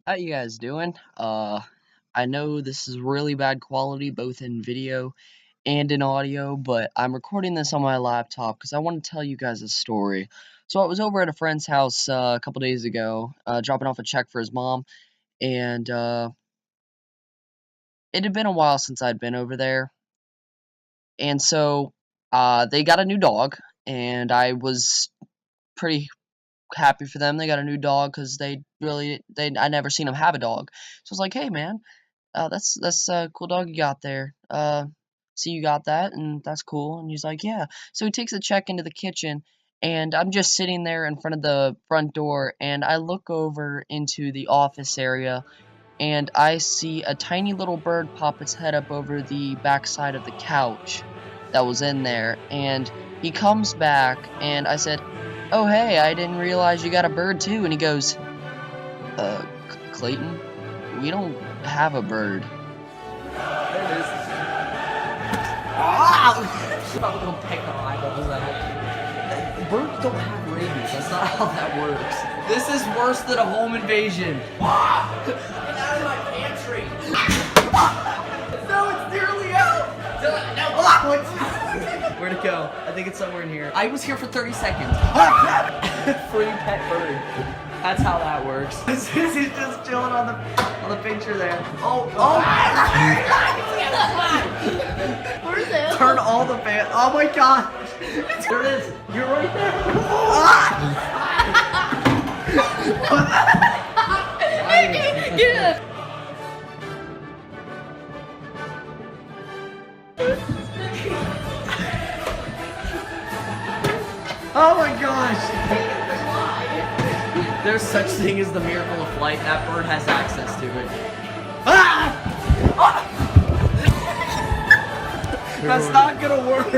How you guys doing? I know this is really bad quality both in video and in audio, but I'm recording this on my laptop because I want to tell you guys a story. So I was over at a friend's house a couple days ago, dropping off a check for his mom, and it had been a while since I'd been over there, and so they got a new dog, and I was pretty happy for them. They got a new dog because I never seen them have a dog. So I was like, hey man. That's a cool dog you got there. See you got that, and that's cool. And he's like, yeah. So he takes the check into the kitchen, and I'm just sitting there in front of the front door, and I look over into the office area, and I see a tiny little bird pop its head up over the backside of the couch that was in there, and he comes back, and I said, oh hey, I didn't realize you got a bird too. And he goes, Clayton, we don't have a bird. There it is. Ah! She's probably gonna peck her eyeballs out. Birds don't have rabies. That's not how that works. This is worse than a home invasion. Get out of my pantry. No, it's nearly out. Where'd it go? I think it's somewhere in here. I was here for 30 seconds. Free pet bird. That's how that works. He's just chilling on the picture there. Oh! Where's it? Turn all the fan. Oh my god! There it is. You're right there. Get it! Oh my gosh! There's such thing as the miracle of flight. That bird has access to it. Ah! That's not gonna work.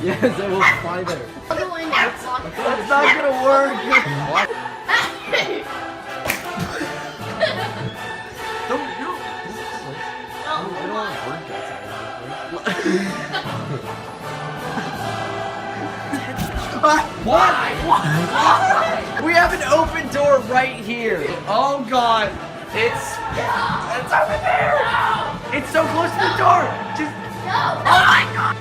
Yes, it will fly there. That's not gonna work. Why? We have an open door right here. Oh god. It's over there. It's so close to the door. Just. No! Oh my god.